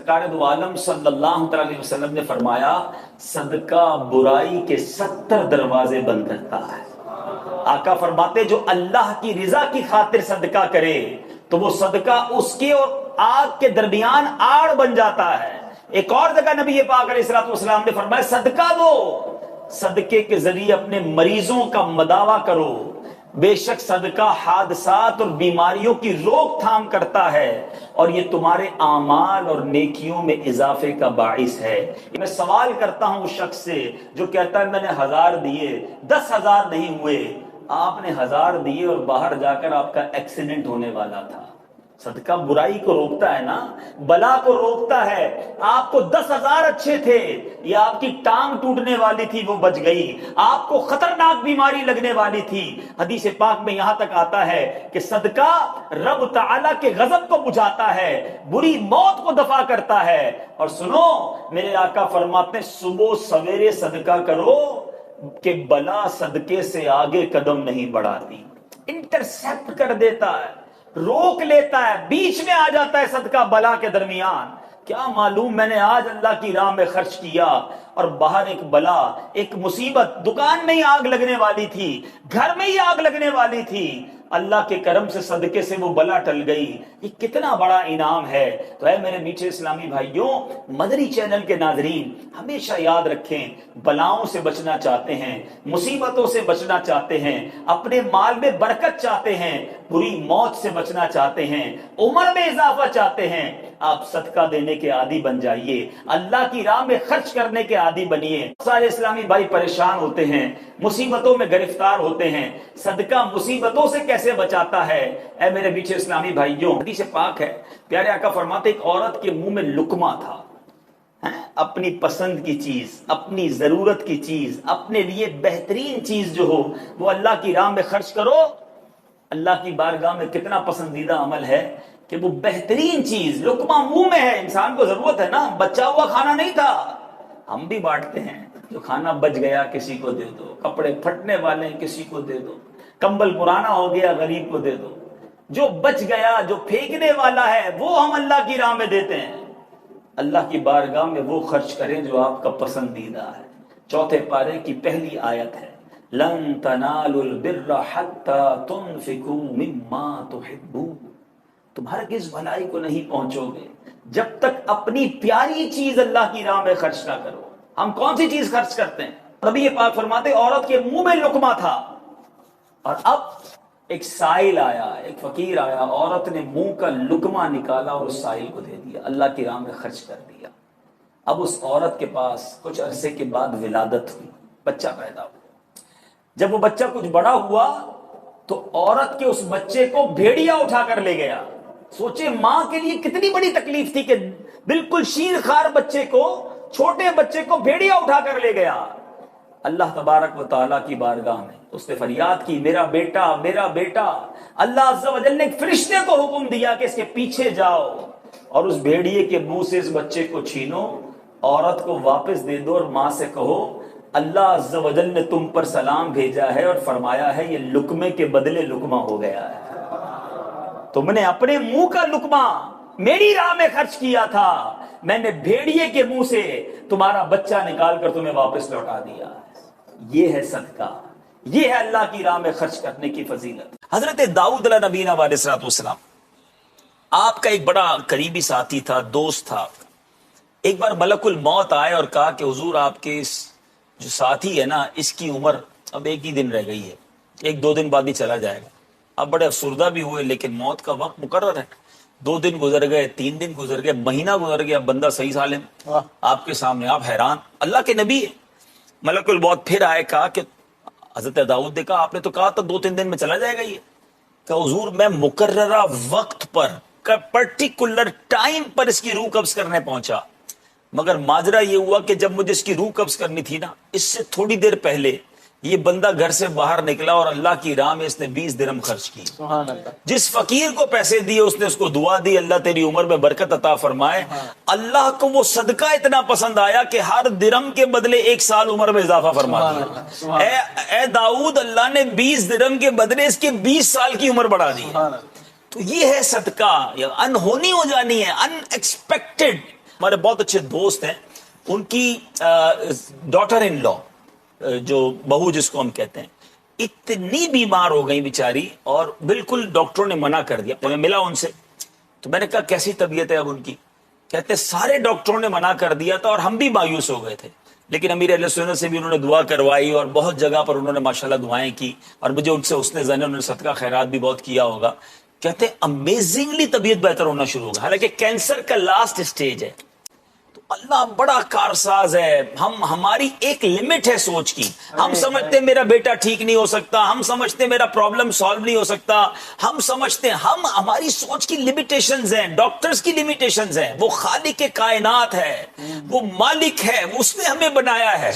سرکار دو عالم صلی اللہ علیہ وسلم نے فرمایا صدقہ برائی کے 70 دروازے بند کرتا ہے۔ آقا فرماتے جو اللہ کی رضا کی خاطر صدقہ کرے تو وہ صدقہ اس کے اور آگ کے درمیان آڑ بن جاتا ہے۔ ایک اور جگہ نبی پاک علیہ الصلوۃ والسلام نے فرمایا صدقہ دو، صدقے کے ذریعے اپنے مریضوں کا مداوا کرو، بے شک صدقہ حادثات اور بیماریوں کی روک تھام کرتا ہے اور یہ تمہارے اعمال اور نیکیوں میں اضافے کا باعث ہے۔ میں سوال کرتا ہوں اس شخص سے جو کہتا ہے میں نے 1000 دیے 10,000 نہیں ہوئے۔ آپ نے 1000 دیے اور باہر جا کر آپ کا ایکسیڈنٹ ہونے والا تھا۔ صدقہ برائی کو روکتا ہے نا، بلا کو روکتا ہے۔ آپ کو 10,000 اچھے تھے، یہ آپ کی ٹانگ ٹوٹنے والی تھی وہ بچ گئی، آپ کو خطرناک بیماری لگنے والی تھی۔ حدیث پاک میں یہاں تک آتا ہے کہ صدقہ رب تعالیٰ کے غضب کو بجھاتا ہے، بری موت کو دفع کرتا ہے۔ اور سنو میرے آقا فرماتے ہیں صبح سویرے صدقہ کرو کہ بلا صدقے سے آگے قدم نہیں بڑھاتی، انٹرسیپٹ کر دیتا ہے، روک لیتا ہے، بیچ میں آ جاتا ہے صدقہ بلا کے درمیان۔ کیا معلوم میں نے آج اللہ کی راہ میں خرچ کیا اور باہر ایک بلا، ایک مصیبت، دکان میں ہی آگ لگنے والی تھی، گھر میں ہی آگ لگنے والی تھی، اللہ کے کرم سے صدقے سے وہ بلا ٹل گئی۔ یہ کتنا بڑا انعام ہے۔ تو اے میرے میٹھے اسلامی بھائیوں، مدری چینل کے ناظرین ہمیشہ یاد رکھیں، بلاؤں سے بچنا چاہتے ہیں، مصیبتوں سے بچنا چاہتے ہیں، اپنے مال میں برکت چاہتے ہیں، بری موت سے بچنا چاہتے ہیں، عمر میں اضافہ چاہتے ہیں، آپ صدقہ دینے کے عادی بن جائیے، اللہ کی راہ میں خرچ کرنے کے عادی بنیے۔ سارے اسلامی بھائی پریشان ہوتے ہیں، مصیبتوں میں گرفتار ہوتے ہیں، صدقہ مصیبتوں سے کیسے بچاتا ہے؟ اے میرے پیچھے اسلامی بھائیوں، حدیث پاک ہے، پیارے آقا فرماتے ایک عورت کے منہ میں لقمہ تھا، اپنی پسند کی چیز، اپنی ضرورت کی چیز، اپنے لیے بہترین چیز جو ہو وہ اللہ کی راہ میں خرچ کرو۔ اللہ کی بارگاہ میں کتنا پسندیدہ عمل ہے کہ وہ بہترین چیز لقمہ منہ میں ہے، انسان کو ضرورت ہے نا، بچا ہوا کھانا نہیں تھا، ہم بھی بانٹتے ہیں، جو کھانا بچ گیا کسی کو دے دو، کپڑے پھٹنے والے ہیں کسی کو دے دو، کمبل پرانا ہو گیا غریب کو دے دو، جو بچ گیا جو پھینکنے والا ہے وہ ہم اللہ کی راہ میں دیتے ہیں۔ اللہ کی بارگاہ میں وہ خرچ کریں جو آپ کا پسندیدہ ہے۔ چوتھے پارے کی پہلی آیت ہے لن تنالوا البر حتى تنفقوا مما تحبون، تم ہرگز بھلائی کو نہیں پہنچو گے جب تک اپنی پیاری چیز اللہ کی راہ میں خرچ نہ کرو۔ ہم کون سی چیز خرچ کرتے ہیں؟ نبی پاک فرماتے عورت کے منہ میں لقمہ تھا اور اب ایک سائل آیا، ایک فقیر آیا، عورت نے منہ کا لقمہ نکالا اور اس سائل کو دے دیا، اللہ کی راہ میں خرچ کر دیا۔ اب اس عورت کے پاس کچھ عرصے کے بعد ولادت ہوئی، بچہ پیدا ہوا۔ جب وہ بچہ کچھ بڑا ہوا تو عورت کے اس بچے کو بھیڑیا اٹھا کر لے گیا۔ سوچے ماں کے لیے کتنی بڑی تکلیف تھی کہ بالکل شیر خار بچے کو، چھوٹے بچے کو بھیڑیا اٹھا کر لے گیا۔ اللہ تبارک و تعالیٰ کی بارگاہ میں اس نے فریاد کی میرا بیٹا میرا بیٹا۔ اللہ عز و جل نے ایک فرشتے کو حکم دیا کہ اس کے پیچھے جاؤ اور اس بھیڑیے کے منہ سے اس بچے کو چھینو، عورت کو واپس دے دو اور ماں سے کہو اللہ عز و جل نے تم پر سلام بھیجا ہے اور فرمایا ہے یہ لقمے کے بدلے لقمہ ہو گیا ہے۔ تم نے اپنے منہ کا لقمہ میری راہ میں خرچ کیا تھا، میں نے بھیڑیے کے منہ سے تمہارا بچہ نکال کر تمہیں واپس لوٹا دیا۔ یہ ہے صدقہ، یہ ہے اللہ کی راہ میں خرچ کرنے کی فضیلت۔ حضرت داؤد علیہ نبینا علیہ الصلوۃ والسلام آپ کا ایک بڑا قریبی ساتھی تھا، دوست تھا۔ ایک بار ملک الموت آئے اور کہا کہ حضور آپ کے اس جو ساتھی ہے نا اس کی عمر اب 1 ہی دن رہ گئی ہے، 1-2 دن بعد ہی چلا جائے گا۔ اب بڑے افسردہ بھی ہوئے لیکن موت کا وقت مقرر ہے۔ 2 دن گزر گئے، 3 دن گزر گئے، مہینہ گزر گیا، بندہ صحیح سالم آپ کے سامنے، آپ حیران، اللہ کے نبی ہے۔ ملک الموت پھر آئے، کہا کہ حضرت داؤد نے کہا آپ نے تو کہا تھا 2-3 دن میں چلا جائے گا یہ۔ کہ حضور میں مقررہ وقت پر پرٹیکولر ٹائم پر اس کی روح قبض کرنے پہنچا، مگر ماجرا یہ ہوا کہ جب مجھے اس کی روح قبض کرنی تھی نا اس سے تھوڑی دیر پہلے یہ بندہ گھر سے باہر نکلا اور اللہ کی راہ میں اس نے 20 درہم خرچ کی۔ سبحان اللہ۔ جس فقیر کو پیسے دیے اس نے اس کو دعا دی اللہ تیری عمر میں برکت عطا فرمائے۔ اللہ کو وہ صدقہ اتنا پسند آیا کہ ہر درہم کے بدلے 1 سال عمر میں اضافہ فرما دیا۔ اے داؤد، اللہ نے 20 درہم کے بدلے اس کے 20 سال کی عمر بڑھا دی۔ تو یہ ہے صدقہ، انہونی ہو جانی ہے، ان ایکسپیکٹڈ۔ ہمارے بہت اچھے دوست ہیں، ان کی ڈاٹر ان لا، جو بہو جس کو ہم کہتے ہیں، اتنی بیمار ہو گئی بیچاری، اور بالکل ڈاکٹروں نے منع کر دیا. میں ملا ان سے تو میں نے کہا کیسی طبیعت ہے اب ان کی؟ کہتے سارے ڈاکٹروں نے منع کر دیا تھا اور ہم بھی مایوس ہو گئے تھے، لیکن امیر اہل سنت سے بھی انہوں نے دعا کروائی اور بہت جگہ پر انہوں نے ماشاءاللہ دعائیں کی، اور مجھے ان سے حسن ظن، انہوں نے صدقہ خیرات بھی بہت کیا ہوگا. کہتے امیزنگلی طبیعت بہتر ہونا شروع ہوگا، حالانکہ کینسر کا لاسٹ اسٹیج ہے. تو اللہ بڑا کارساز ہے. ہماری ایک لمٹ ہے سوچ کی. ہم سمجھتے ہیں میرا بیٹا ٹھیک نہیں ہو سکتا، ہم سمجھتے ہیں میرا پرابلم سالو نہیں ہو سکتا، ہم سمجھتے ہیں ہماری سوچ کی لمیٹیشنز ہیں، ڈاکٹرز کی لمیٹیشنز ہیں. وہ خالق کائنات ہے، وہ مالک ہے، اس نے ہمیں بنایا ہے.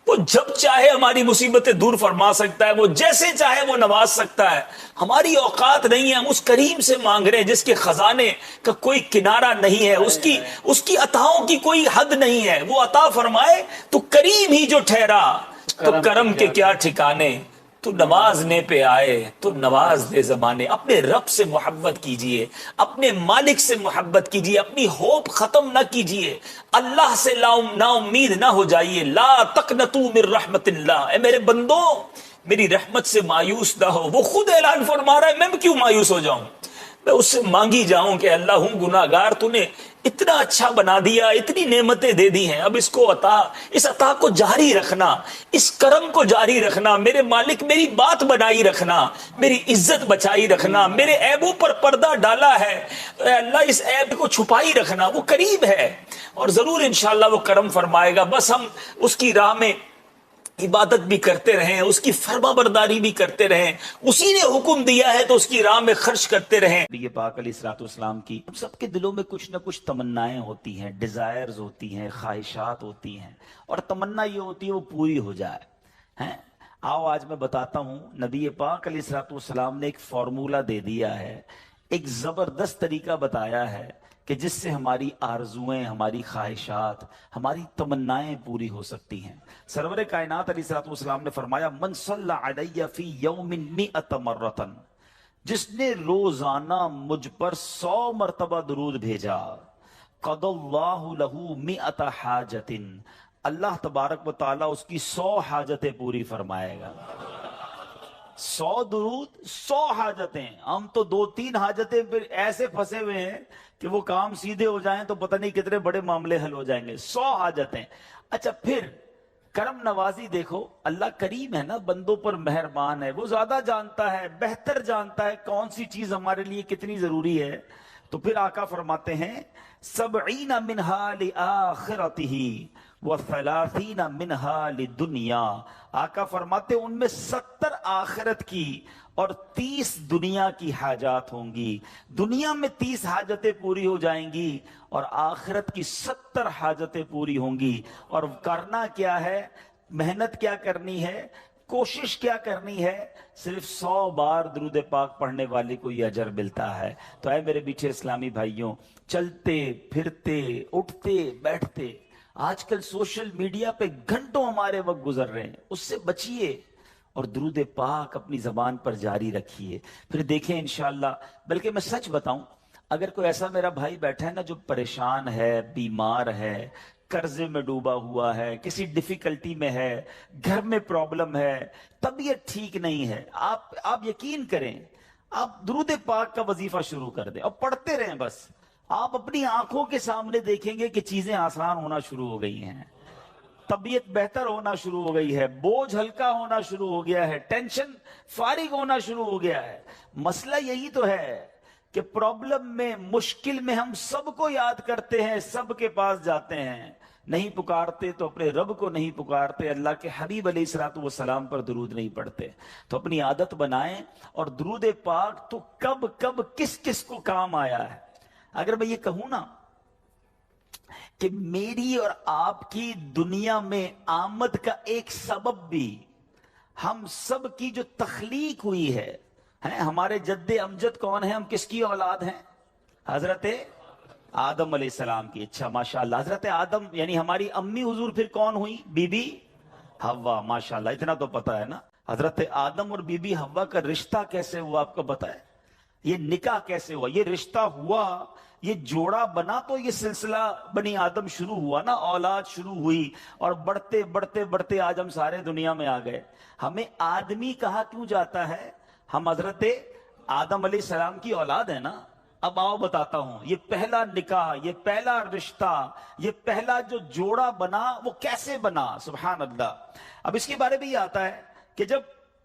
وہ جب چاہے ہماری مصیبتیں دور فرما سکتا ہے، وہ جیسے چاہے وہ نواز سکتا ہے. ہماری اوقات نہیں ہے، ہم اس کریم سے مانگ رہے ہیں جس کے خزانے کا کوئی کنارہ نہیں ہے، اس کی عطاؤں کی کوئی حد نہیں ہے. وہ عطا فرمائے تو کریم ہی جو ٹھہرا، تو کرم کے کیا ٹھکانے. تو نوازنے پہ آئے تو نواز دے زمانے. اپنے رب سے محبت کیجئے، اپنے مالک سے محبت کیجئے، اپنی ہوپ ختم نہ کیجئے، اللہ سے نا امید نہ ہو جائیے. لا تقنطوا من رحمت اللہ. اے میرے بندو، میری رحمت سے مایوس نہ ہو. وہ خود اعلان فرما رہا ہے، میں کیوں مایوس ہو جاؤں؟ میں اس سے مانگی جاؤں کہ اللہ ہوں گناہگار، تو نے اتنا اچھا بنا دیا، اتنی نعمتیں دے دی ہیں، اب اس عطا کو جاری رکھنا، اس کرم کو جاری رکھنا. میرے مالک میری بات بنائی رکھنا، میری عزت بچائی رکھنا. میرے عیبوں پر پردہ ڈالا ہے، اے اللہ اس عیب کو چھپائی رکھنا. وہ قریب ہے اور ضرور انشاءاللہ وہ کرم فرمائے گا. بس ہم اس کی راہ میں عبادت بھی کرتے رہیں، اس کی فرما برداری بھی کرتے رہیں. اسی نے حکم دیا ہے تو اس کی راہ میں خرچ کرتے رہیں. یہ پاک علیہ الصلوۃ والسلام کی ہم سب کے دلوں میں کچھ نہ کچھ تمنائیں ہوتی ہیں، ڈیزائرز ہوتی ہیں، خواہشات ہوتی ہیں، اور تمنا یہ ہوتی ہے وہ پوری ہو جائے. ہیں آؤ آج میں بتاتا ہوں، نبی پاک علیہ الصلوۃ والسلام نے ایک فارمولہ دے دیا ہے، ایک زبردست طریقہ بتایا ہے کہ جس سے ہماری آرزویں، ہماری خواہشات، ہماری تمنائیں پوری ہو سکتی ہیں. سرور کائنات علیہ الصلوۃ والسلام نے فرمایا من صلی علی فی یوم 100 مرۃ، جس نے روزانہ مجھ پر 100 مرتبہ درود بھیجا، قضى اللہ لہ 100 حاجۃ، اللہ تبارک و تعالیٰ اس کی 100 حاجتیں پوری فرمائے گا. 100 درود 100 حاجتیں. ہم تو 2-3 حاجتیں پھر ایسے پھنسے ہوئے ہیں کہ وہ کام سیدھے ہو جائیں تو پتہ نہیں کتنے بڑے معاملے حل ہو جائیں گے. 100 حاجتیں. اچھا پھر کرم نوازی دیکھو، اللہ کریم ہے نا، بندوں پر مہربان ہے. وہ زیادہ جانتا ہے، بہتر جانتا ہے کون سی چیز ہمارے لیے کتنی ضروری ہے. تو پھر آقا فرماتے ہیں 70 منہا لآخرتہ و30 منہا لدنیا. آقا فرماتے ان میں 70 آخرت کی اور 30 دنیا کی حاجات ہوں گی. دنیا میں 30 حاجتیں پوری ہو جائیں گی اور آخرت کی 70 حاجتیں پوری ہوں گی. اور کرنا کیا ہے، محنت کیا کرنی ہے، کوشش کیا کرنی ہے، صرف 100 بار درود پاک پڑھنے والے کو یہ اجر ملتا ہے. تو اے میرے میٹھے اسلامی بھائیوں، چلتے پھرتے اٹھتے بیٹھتے آج کل سوشل میڈیا پہ گھنٹوں ہمارے وقت گزر رہے ہیں، اس سے بچیے اور درود پاک اپنی زبان پر جاری رکھیے. پھر دیکھیں انشاءاللہ. بلکہ میں سچ بتاؤں، اگر کوئی ایسا میرا بھائی بیٹھا ہے نا جو پریشان ہے، بیمار ہے، قرضے میں ڈوبا ہوا ہے، کسی ڈیفیکلٹی میں ہے، گھر میں پرابلم ہے، طبیعت ٹھیک نہیں ہے، آپ یقین کریں، آپ درود پاک کا وظیفہ شروع کر دیں اور پڑھتے رہیں. بس آپ اپنی آنکھوں کے سامنے دیکھیں گے کہ چیزیں آسان ہونا شروع ہو گئی ہیں، طبیعت بہتر ہونا شروع ہو گئی ہے، بوجھ ہلکا ہونا شروع ہو گیا ہے، ٹینشن فارغ ہونا شروع ہو گیا ہے. مسئلہ یہی تو ہے کہ پرابلم میں، مشکل میں ہم سب کو یاد کرتے ہیں، سب کے پاس جاتے ہیں، نہیں پکارتے تو اپنے رب کو نہیں پکارتے، اللہ کے حبیب علیہ الصلوۃ والسلام پر درود نہیں پڑھتے. تو اپنی عادت بنائیں. اور درود پاک تو کب کب کس کس کو کام آیا ہے. اگر میں یہ کہوں نا کہ میری اور آپ کی دنیا میں آمد کا ایک سبب بھی ہم سب کی جو تخلیق ہوئی ہے، ہمارے جد امجد کون ہیں، ہم کس کی اولاد ہیں؟ حضرت آدم علیہ السلام کی. اچھا ماشاءاللہ، حضرت آدم یعنی ہماری امی حضور پھر کون ہوئی؟ بی بی حوا. ماشاءاللہ اتنا تو پتا ہے نا. حضرت آدم اور بی بی حوا کا رشتہ کیسے ہوا آپ کو پتا ہے؟ یہ نکاح کیسے ہوا، یہ رشتہ ہوا، یہ جوڑا بنا تو یہ سلسلہ بنی آدم شروع ہوا نا، اولاد شروع ہوئی، اور بڑھتے بڑھتے بڑھتے آج ہم سارے دنیا میں آ گئے۔ ہمیں آدمی کہا کیوں جاتا ہے؟ ہم حضرت آدم علیہ السلام کی اولاد ہے نا۔ اب آؤ بتاتا ہوں، یہ پہلا نکاح، یہ پہلا رشتہ، یہ پہلا جو جوڑا بنا وہ کیسے بنا؟ سبحان اللہ۔ اب اس کے بارے میں یہ آتا ہے کہ جب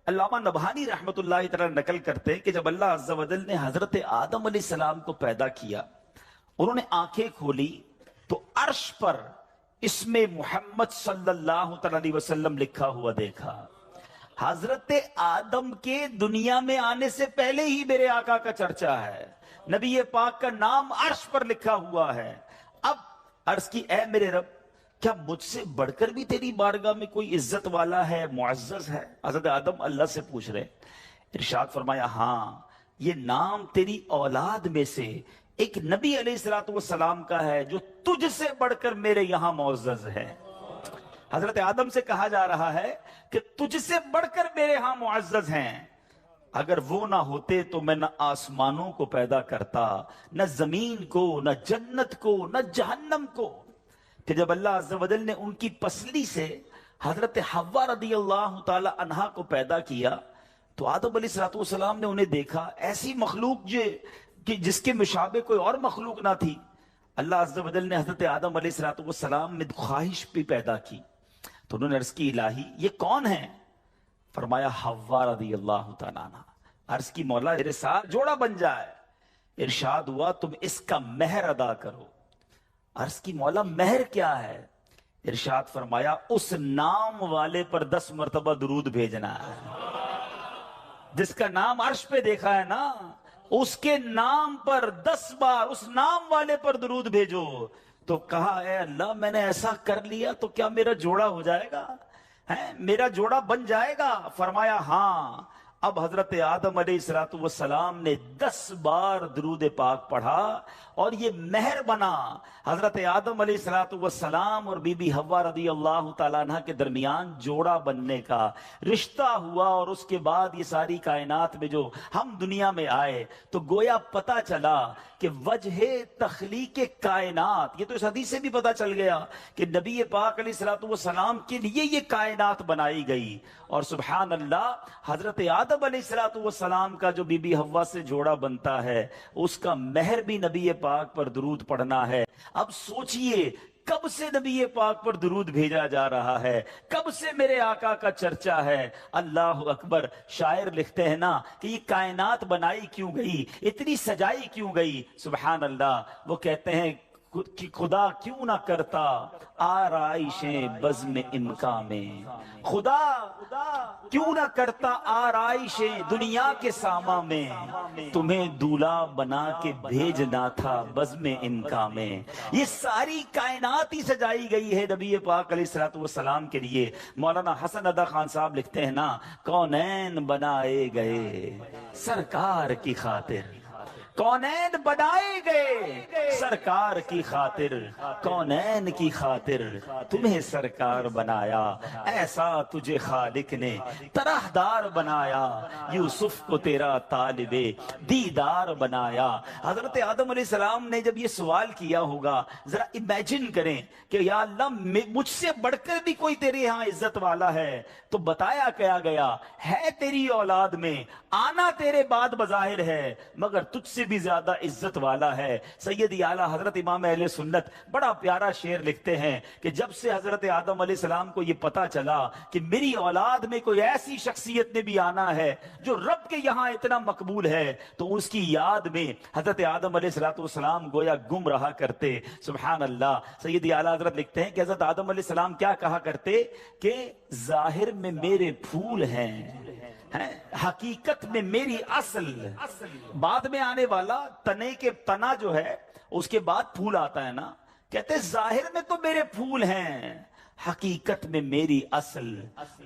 علامہ نبہانی رحمت اللہ تعالی نقل کرتے کہ جب اللہ عز و جل نے حضرت آدم علیہ السلام کو پیدا کیا، انہوں نے آنکھیں کھولی تو عرش پر اسم محمد صلی اللہ تعالی علیہ وسلم لکھا ہوا دیکھا۔ حضرت آدم کے دنیا میں آنے سے پہلے ہی میرے آقا کا چرچا ہے، نبی پاک کا نام عرش پر لکھا ہوا ہے۔ اب عرض کی اے میرے رب، کیا مجھ سے بڑھ کر بھی تیری بارگاہ میں کوئی عزت والا ہے، معزز ہے؟ حضرت آدم اللہ سے پوچھ رہے، ارشاد فرمایا ہاں، یہ نام تیری اولاد میں سے ایک نبی علیہ السلام کا ہے جو تجھ سے بڑھ کر میرے یہاں معزز ہے۔ حضرت آدم سے کہا جا رہا ہے کہ تجھ سے بڑھ کر میرے ہاں معزز ہیں، اگر وہ نہ ہوتے تو میں نہ آسمانوں کو پیدا کرتا، نہ زمین کو، نہ جنت کو، نہ جہنم کو۔ کہ جب اللہ عز و جل نے ان کی پسلی سے حضرت حوا رضی اللہ تعالی عنہا کو پیدا کیا تو آدم علیہ السلام نے انہیں دیکھا، ایسی مخلوق جس کے مشابہ کوئی اور مخلوق نہ تھی۔ اللہ عز و جل نے حضرت آدم علیہ السلام میں خواہش بھی پیدا کی تو انہوں نے عرض کی الہی یہ کون ہے؟ فرمایا حوا رضی اللہ تعالیٰ عنہ۔ عرض کی مولا میرے ساتھ جوڑا بن جائے۔ ارشاد ہوا تم اس کا مہر ادا کرو۔ عرض کی مولا مہر کیا ہے؟ ارشاد فرمایا اس نام والے پر 10 مرتبہ درود بھیجنا ہے، جس کا نام عرش پہ دیکھا ہے نا، اس کے نام پر 10 بار اس نام والے پر درود بھیجو۔ تو کہا اے اللہ میں نے ایسا کر لیا تو کیا میرا جوڑا ہو جائے گا؟ میرا جوڑا بن جائے گا؟ فرمایا ہاں۔ اب حضرت آدم علیہ السلام نے 10 بار درود پاک پڑھا اور یہ مہر بنا حضرت آدم علیہ السلام اور بی بی حوا رضی اللہ تعالیٰ عنہ کے درمیان جوڑا بننے کا رشتہ ہوا۔ اور اس کے بعد یہ ساری کائنات میں جو ہم دنیا میں آئے تو گویا پتہ چلا کہ وجہ تخلیق کائنات، یہ تو اس حدیث سے بھی پتہ چل گیا کہ نبی پاک علیہ السلام کے لیے یہ کائنات بنائی گئی۔ اور سبحان اللہ، حضرت آدم علیہ السلام کا جو بی بی حوا سے جوڑا بنتا ہے اس کا مہر بھی نبی پاک پر درود پڑھنا ہے۔ اب سوچئے کب سے نبی پاک پر درود بھیجا جا رہا ہے، کب سے میرے آقا کا چرچا ہے۔ اللہ اکبر۔ شاعر لکھتے ہیں نا کہ یہ کائنات بنائی کیوں گئی، اتنی سجائی کیوں گئی؟ سبحان اللہ۔ وہ کہتے ہیں کہ خدا کیوں نہ کرتا آرائشیں بزم امکان میں، خدا کیوں نہ کرتا آرائشیں دنیا کے ساما میں، تمہیں دولہا بنا کے بھیجنا تھا بزم امکان میں۔ یہ ساری کائنات ہی سجائی گئی ہے نبی پاک علیہ السلام کے لیے۔ مولانا حسن ادا خان صاحب لکھتے ہیں نا، کونین بنائے گئے سرکار کی خاطر، کونین بنائے گئے سرکار کی خاطر، کونین کی خاطر تمہیں سرکار بنایا، ایسا تجھے خالق نے طرح دار بنایا، یوسف کو تیرا طالب دیدار بنایا۔ حضرت آدم علیہ السلام نے جب یہ سوال کیا ہوگا، ذرا امیجن کریں کہ یا اللہ مجھ سے بڑھ کر بھی کوئی تیرے ہاں عزت والا ہے، تو بتایا کیا گیا ہے تیری اولاد میں آنا تیرے بعد بظاہر ہے مگر تجھ سے بھی زیادہ عزت والا ہے۔ سیدی اعلیٰ حضرت امام اہل سنت بڑا پیارا شعر لکھتے ہیں کہ جب سے حضرت آدم علیہ السلام کو یہ پتا چلا کہ میری اولاد میں کوئی ایسی شخصیت نے بھی آنا ہے جو رب کے یہاں اتنا مقبول ہے، تو اس کی یاد میں حضرت آدم علیہ السلام گویا گم رہا کرتے۔ سبحان اللہ۔ سیدی اعلیٰ حضرت لکھتے ہیں کہ حضرت آدم علیہ السلام کیا کہا کرتے کہ ظاہر میں میرے پھول ہیں، حقیقت میں میری اصل۔ بعد میں آنے والا تنے کے تنا جو ہے اس کے بعد پھول آتا ہے نا، کہتے ظاہر میں تو میرے پھول ہیں، حقیقت میں میری اصل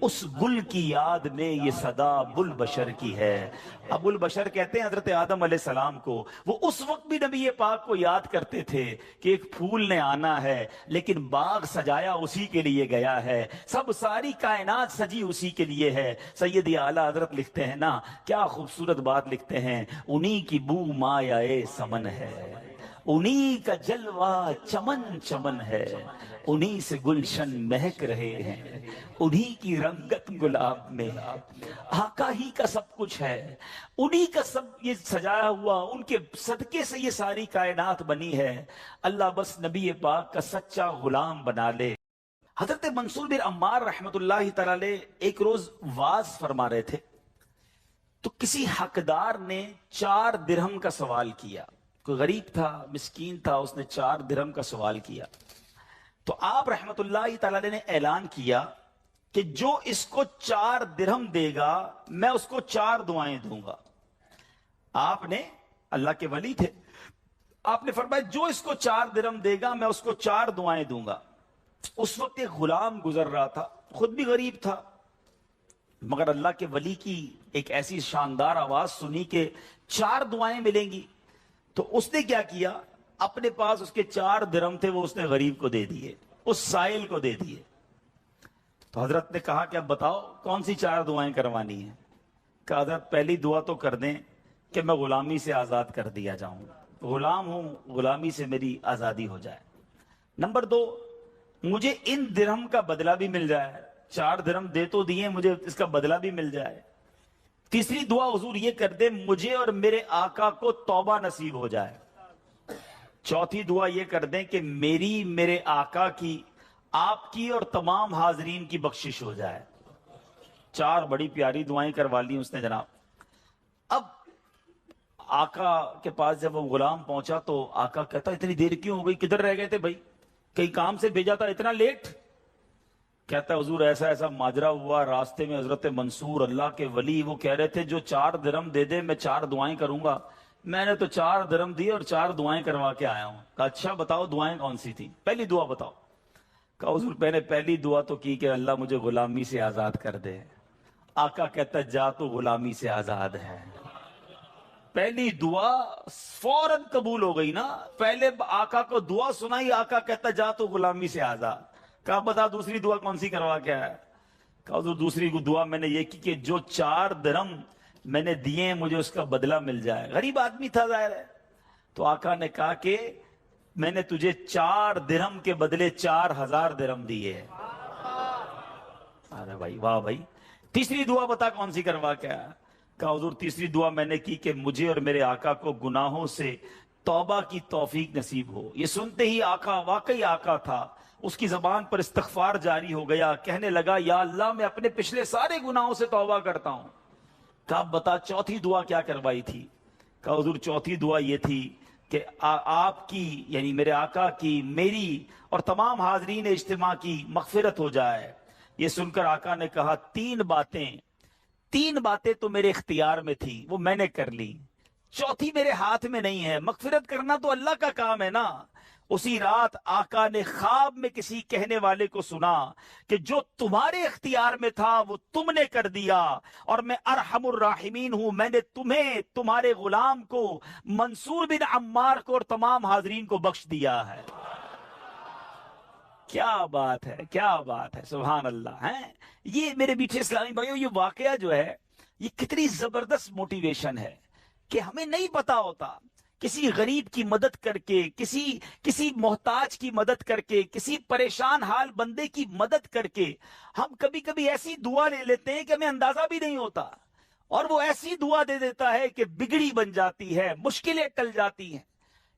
اس گل کی یاد میں یہ صدا بل بشر کی ہے. ابو البشر کہتے ہیں حضرت آدم علیہ السلام کو، وہ اس وقت بھی نبی پاک کو یاد کرتے تھے کہ ایک پھول نے آنا ہے، لیکن باغ سجایا اسی کے لیے گیا ہے، سب ساری کائنات سجی اسی کے لیے ہے. سید اعلیٰ حضرت لکھتے ہیں نا، کیا خوبصورت بات لکھتے ہیں، انہی کی بو مایہ سمن ہے، انہی کا جلوہ چمن چمن ہے، انہی سے گلشن مہک رہے ہیں، انہی کی رنگت گلاب میں، آقا ہی کا سب کچھ ہے، انہی کا سب یہ سجایا ہوا، ان کے صدقے سے یہ ساری کائنات بنی ہے. اللہ بس نبی پاک کا سچا غلام بنا لے. حضرت منصور بن عمار رحمت اللہ تعالی ایک روز واز فرما رہے تھے، تو کسی حقدار نے 4 درہم کا سوال کیا. کوئی غریب تھا، مسکین تھا، اس نے 4 درہم کا سوال کیا. تو آپ رحمت اللہ تعالی نے اعلان کیا کہ جو اس کو 4 درہم دے گا میں اس کو 4 دعائیں دوں گا. آپ نے، اللہ کے ولی تھے، آپ نے فرمایا جو اس کو 4 درہم دے گا میں اس کو 4 دعائیں دوں گا. اس وقت ایک غلام گزر رہا تھا، خود بھی غریب تھا، مگر اللہ کے ولی کی ایک ایسی شاندار آواز سنی کہ 4 دعائیں ملیں گی. تو اس نے کیا کیا، اپنے پاس اس کے 4 درہم تھے، وہ اس نے غریب کو دے دیے، اس سائل کو دے دیے. تو حضرت نے کہا کہ اب بتاؤ کون سی 4 دعائیں کروانی ہیں. کہ حضرت پہلی دعا تو کر دیں کہ میں غلامی سے آزاد کر دیا جاؤں، غلام ہوں، غلامی سے میری آزادی ہو جائے. نمبر 2، مجھے ان درہم کا بدلہ بھی مل جائے، 4 درہم دے تو دیے، مجھے اس کا بدلہ بھی مل جائے. تیسری دعا حضور یہ کر دے مجھے اور میرے آقا کو توبہ نصیب ہو جائے. چوتھی دعا یہ کر دیں کہ میری، میرے آقا کی، آپ کی اور تمام حاضرین کی بخشش ہو جائے. 4 بڑی پیاری دعائیں کروا لی اس نے جناب. اب آقا کے پاس جب وہ غلام پہنچا تو آقا کہتا اتنی دیر کیوں ہو گئی، کدھر رہ گئے تھے بھائی، کئی کام سے بھیجا تھا، اتنا لیٹ. کہتا ہے حضور ایسا ایسا ماجرا ہوا، راستے میں حضرت منصور اللہ کے ولی وہ کہہ رہے تھے جو 4 درہم دے دے میں 4 دعائیں کروں گا. میں نے تو 4 درہم دی اور 4 دعائیں کروا کے آیا ہوں. کہا اچھا بتاؤ دعائیں کون سی تھی، پہلی دعا بتاؤ. کہا حضور میں نے پہلی دعا تو کی کہ اللہ مجھے غلامی سے آزاد کر دے. آقا کہتا جا تو غلامی سے آزاد ہے. پہلی دعا فوراً قبول ہو گئی نا، پہلے آقا کو دعا سنائی، آقا کہتا جا تو غلامی سے آزاد. کہا بتا دوسری دعا کون سی کروا کے آیا. کہا حضور دوسری دعا میں نے یہ کی کہ جو 4 درہم میں نے دیے مجھے اس کا بدلہ مل جائے. غریب آدمی تھا ظاہر ہے. تو آقا نے کہا کہ میں نے تجھے 4 درہم کے بدلے 4000 درہم دیے. ارے بھائی واہ بھائی. تیسری دعا بتا کون سی کروا کے آیا. کہا حضور تیسری دعا میں نے کی کہ مجھے اور میرے آقا کو گناہوں سے توبہ کی توفیق نصیب ہو. یہ سنتے ہی آقا، واقعی آقا تھا، اس کی زبان پر استغفار جاری ہو گیا، کہنے لگا یا اللہ میں اپنے پچھلے سارے گناہوں سے توبہ کرتا ہوں. کہا بتا چوتھی دعا کیا کروائی تھی. کہا حضور چوتھی دعا یہ تھی کہ آپ کی، یعنی میرے آقا کی، میری اور تمام حاضرین اجتماع کی مغفرت ہو جائے. یہ سن کر آقا نے کہا 3 باتیں تو میرے اختیار میں تھی، وہ میں نے کر لی، چوتھی میرے ہاتھ میں نہیں ہے. مغفرت کرنا تو اللہ کا کام ہے نا. اسی رات آقا نے خواب میں کسی کہنے والے کو سنا کہ جو تمہارے اختیار میں تھا وہ تم نے کر دیا، اور میں ارحم الراحمین ہوں، میں نے تمہیں، تمہارے غلام کو، منصور بن عمار کو اور تمام حاضرین کو بخش دیا ہے. کیا بات ہے، کیا بات ہے، سبحان اللہ. ہیں یہ میرے میٹھے اسلامی بھائیوں، یہ واقعہ جو ہے یہ کتنی زبردست موٹیویشن ہے کہ ہمیں نہیں پتا ہوتا، کسی غریب کی مدد کر کے، کسی محتاج کی مدد کر کے، کسی پریشان حال بندے کی مدد کر کے ہم کبھی کبھی ایسی دعا لے لیتے ہیں کہ ہمیں اندازہ بھی نہیں ہوتا، اور وہ ایسی دعا دے دیتا ہے کہ بگڑی بن جاتی ہے، مشکلیں ٹل جاتی ہیں.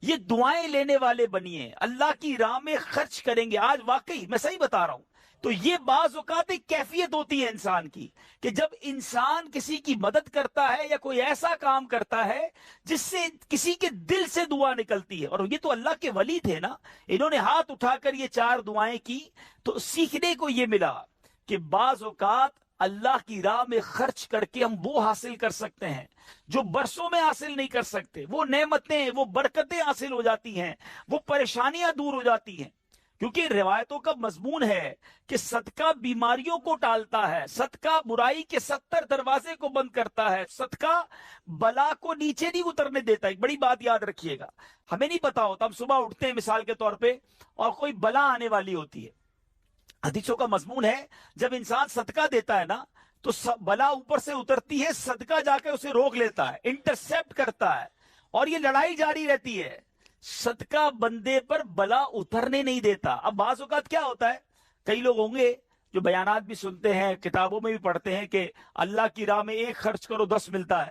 یہ دعائیں لینے والے بنیے، اللہ کی راہ میں خرچ کریں گے. آج واقعی میں صحیح بتا رہا ہوں، تو یہ بعض اوقات ایک کیفیت ہوتی ہے انسان کی کہ جب انسان کسی کی مدد کرتا ہے یا کوئی ایسا کام کرتا ہے جس سے کسی کے دل سے دعا نکلتی ہے. اور یہ تو اللہ کے ولی تھے نا، انہوں نے ہاتھ اٹھا کر یہ 4 دعائیں کی. تو سیکھنے کو یہ ملا کہ بعض اوقات اللہ کی راہ میں خرچ کر کے ہم وہ حاصل کر سکتے ہیں جو برسوں میں حاصل نہیں کر سکتے. وہ نعمتیں، وہ برکتیں حاصل ہو جاتی ہیں، وہ پریشانیاں دور ہو جاتی ہیں. کیونکہ روایتوں کا مضمون ہے کہ صدقہ بیماریوں کو ٹالتا ہے، صدقہ برائی کے 70 دروازے کو بند کرتا ہے، صدقہ بلا کو نیچے نہیں اترنے دیتا۔ ایک بڑی بات یاد رکھیے گا، ہمیں نہیں پتا ہوتا، ہم صبح اٹھتے ہیں مثال کے طور پہ اور کوئی بلا آنے والی ہوتی ہے، حدیثوں کا مضمون ہے جب انسان صدقہ دیتا ہے نا تو بلا اوپر سے اترتی ہے، صدقہ جا کے اسے روک لیتا ہے، انٹرسپٹ کرتا ہے، اور یہ لڑائی جاری رہتی ہے۔ صدقہ بندے پر بلا اترنے نہیں دیتا۔ اب بعض اوقات کیا ہوتا ہے، کئی لوگ ہوں گے جو بیانات بھی سنتے ہیں، کتابوں میں بھی پڑھتے ہیں کہ اللہ کی راہ میں 1 خرچ کرو 10 ملتا ہے۔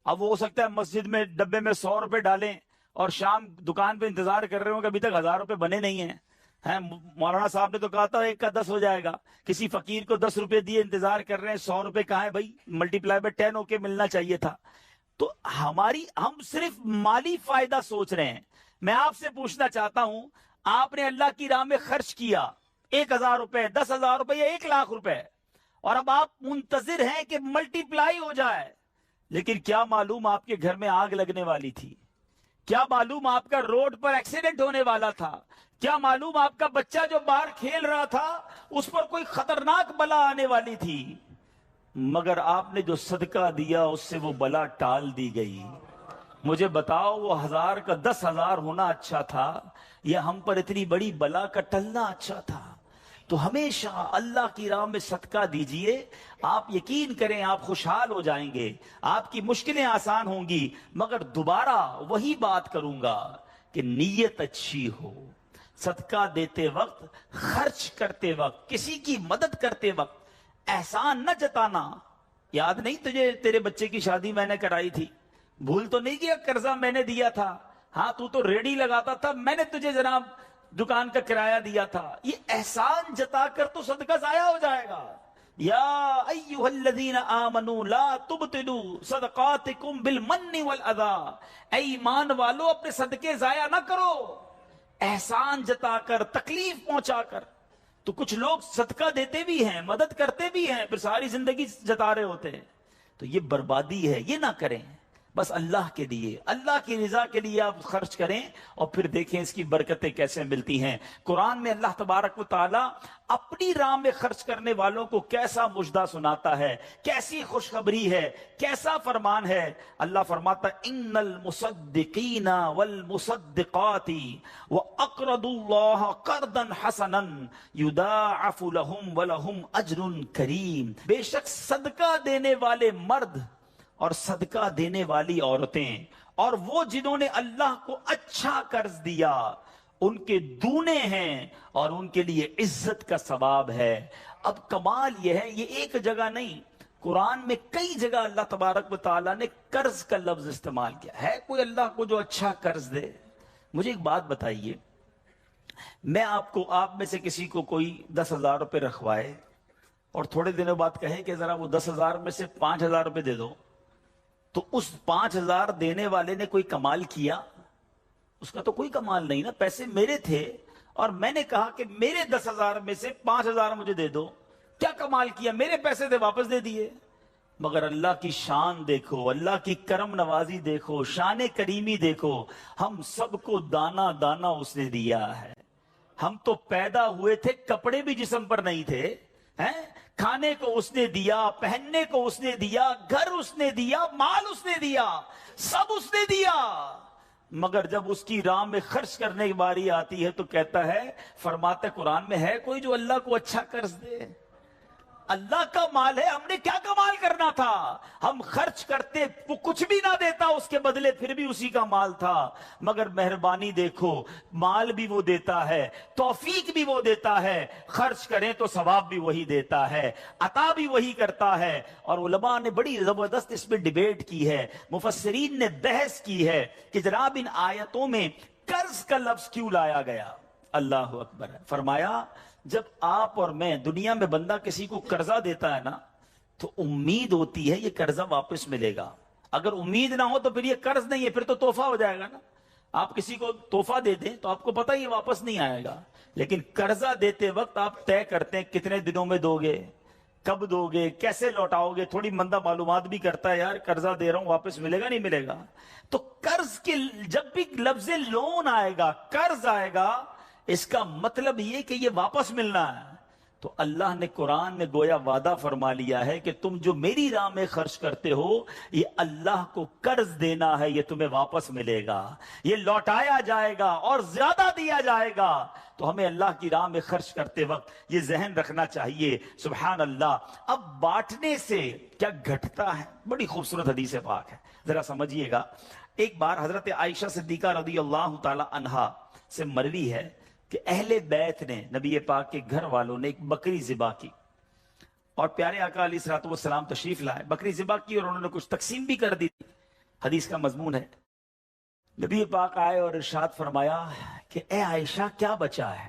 اب وہ ہو سکتا ہے مسجد میں ڈبے میں 100 روپے ڈالیں اور شام دکان پہ انتظار کر رہے ہوں کہ ابھی تک 1000 روپے بنے نہیں ہیں۔ مولانا صاحب نے تو کہا تھا 1 کا 10 ہو جائے گا، کسی فقیر کو 10 روپے دیے انتظار کر رہے ہیں، 100 روپے کہاں ہے بھائی، ملٹی پلائی بائی 10 ہو کے ملنا چاہیے تھا۔ تو ہم صرف مالی فائدہ سوچ رہے ہیں۔ میں آپ سے پوچھنا چاہتا ہوں، آپ نے اللہ کی راہ میں خرچ کیا 1000 روپے، 10,000 روپے یا 1,00,000 روپے، اور اب آپ منتظر ہیں کہ ملٹی پلائی ہو جائے، لیکن کیا معلوم آپ کے گھر میں آگ لگنے والی تھی، کیا معلوم آپ کا روڈ پر ایکسیڈنٹ ہونے والا تھا، کیا معلوم آپ کا بچہ جو باہر کھیل رہا تھا اس پر کوئی خطرناک بلا آنے والی تھی، مگر آپ نے جو صدقہ دیا اس سے وہ بلا ٹال دی گئی۔ مجھے بتاؤ، وہ 1000 کا 10,000 ہونا اچھا تھا یا ہم پر اتنی بڑی بلا کا ٹلنا اچھا تھا؟ تو ہمیشہ اللہ کی راہ میں صدقہ دیجئے، آپ یقین کریں آپ خوشحال ہو جائیں گے، آپ کی مشکلیں آسان ہوں گی۔ مگر دوبارہ وہی بات کروں گا کہ نیت اچھی ہو، صدقہ دیتے وقت، خرچ کرتے وقت، کسی کی مدد کرتے وقت احسان نہ جتانا۔ یاد نہیں تجھے تیرے بچے کی شادی میں نے کرائی تھی؟ بھول تو نہیں کیا قرضہ میں نے دیا تھا؟ ہاں تو ریڈی لگاتا تھا، میں نے تجھے جناب دکان کا کرایہ دیا تھا۔ یہ احسان جتا کر تو صدقہ ضائع ہو جائے گا۔ یا ایھا الذین آمنوا لا تبطلوا صدقاتکم بالمن والاذی، اے ایمان والو اپنے صدقے ضائع نہ کرو احسان جتا کر، تکلیف پہنچا کر۔ تو کچھ لوگ صدقہ دیتے بھی ہیں، مدد کرتے بھی ہیں، پھر ساری زندگی جتا رہے ہوتے ہیں۔ تو یہ بربادی ہے، یہ نہ کریں۔ بس اللہ کے لیے، اللہ کی رضا کے لیے آپ خرچ کریں اور پھر دیکھیں اس کی برکتیں کیسے ملتی ہیں۔ قرآن میں اللہ تبارک و تعالی اپنی راہ میں خرچ کرنے والوں کو کیسا مژدہ سناتا ہے، کیسی خوشخبری ہے، کیسا فرمان ہے۔ اللہ فرماتا ان المصدقین والمصدقات واقرضوا اللہ قرضا حسنا یضاعف لهم ولهم اجر کریم، بے شک صدقہ دینے والے مرد اور صدقہ دینے والی عورتیں اور وہ جنہوں نے اللہ کو اچھا قرض دیا، ان کے دونے ہیں اور ان کے لیے عزت کا ثواب ہے۔ اب کمال یہ ہے، یہ ایک جگہ نہیں، قرآن میں کئی جگہ اللہ تبارک و تعالیٰ نے قرض کا لفظ استعمال کیا ہے۔ کوئی اللہ کو جو اچھا قرض دے؟ مجھے ایک بات بتائیے، میں آپ میں سے کسی کو کوئی 10,000 روپے رکھوائے اور تھوڑے دنوں بعد کہے کہ ذرا وہ 10,000 میں سے 5,000 روپے دے دو، تو اس 5,000 دینے والے نے کوئی کمال کیا؟ اس کا تو کوئی کمال نہیں نا، پیسے میرے تھے اور میں نے کہا کہ میرے 10,000 میں سے 5,000 مجھے دے دو، کیا کمال کیا؟ میرے پیسے تھے واپس دے دیے۔ مگر اللہ کی شان دیکھو، اللہ کی کرم نوازی دیکھو، شان کریمی دیکھو، ہم سب کو دانا دانا اس نے دیا ہے۔ ہم تو پیدا ہوئے تھے، کپڑے بھی جسم پر نہیں تھے، کھانے کو اس نے دیا، پہننے کو اس نے دیا، گھر اس نے دیا، مال اس نے دیا، سب اس نے دیا۔ مگر جب اس کی راہ میں خرچ کرنے کی باری آتی ہے تو کہتا ہے، فرماتا ہے قرآن میں، ہے کوئی جو اللہ کو اچھا قرض دے؟ اللہ کا مال ہے، ہم نے کیا کمال کرنا تھا؟ ہم خرچ کرتے، وہ کچھ بھی نہ دیتا اس کے بدلے، پھر بھی اسی کا مال تھا۔ مگر مہربانی دیکھو، مال بھی وہ دیتا ہے، توفیق بھی وہ دیتا ہے، خرچ کریں تو ثواب بھی وہی دیتا ہے، عطا بھی وہی کرتا ہے۔ اور علماء نے بڑی زبردست اس میں ڈیبیٹ کی ہے، مفسرین نے بحث کی ہے کہ جناب ان آیتوں میں قرض کا لفظ کیوں لایا گیا؟ اللہ اکبر۔ فرمایا جب آپ اور میں، دنیا میں بندہ کسی کو قرضہ دیتا ہے نا تو امید ہوتی ہے یہ قرضہ واپس ملے گا۔ اگر امید نہ ہو تو پھر یہ قرض نہیں ہے، پھر تو تحفہ ہو جائے گا نا۔ آپ کسی کو تحفہ دے دیں تو آپ کو پتہ یہ واپس نہیں آئے گا، لیکن قرضہ دیتے وقت آپ طے کرتے ہیں کتنے دنوں میں دو گے، کب دو گے، کیسے لوٹاؤ گے، تھوڑی بندہ معلومات بھی کرتا ہے، یار قرضہ دے رہا ہوں واپس ملے گا نہیں ملے گا۔ تو قرض کے جب بھی لفظ لون آئے گا، قرض آئے گا، اس کا مطلب یہ کہ یہ واپس ملنا ہے. تو اللہ نے قرآن میں گویا وعدہ فرما لیا ہے کہ تم جو میری راہ میں خرچ کرتے ہو یہ اللہ کو قرض دینا ہے, یہ تمہیں واپس ملے گا, یہ لوٹایا جائے گا اور زیادہ دیا جائے گا. تو ہمیں اللہ کی راہ میں خرچ کرتے وقت یہ ذہن رکھنا چاہیے. سبحان اللہ. اب بانٹنے سے کیا گھٹتا ہے؟ بڑی خوبصورت حدیث پاک ہے, ذرا سمجھیے گا. ایک بار حضرت عائشہ صدیقہ رضی اللہ تعالی عنہا سے مروی ہے کہ اہل بیت نے, نبی پاک کے گھر والوں نے ایک بکری ذبح کی اور پیارے آقا علیہ الصلوۃ والسلام تشریف لائے. بکری ذبح کی اور انہوں نے کچھ تقسیم بھی کر دی. حدیث کا مضمون ہے, نبی پاک آئے اور ارشاد فرمایا کہ اے عائشہ کیا بچا ہے؟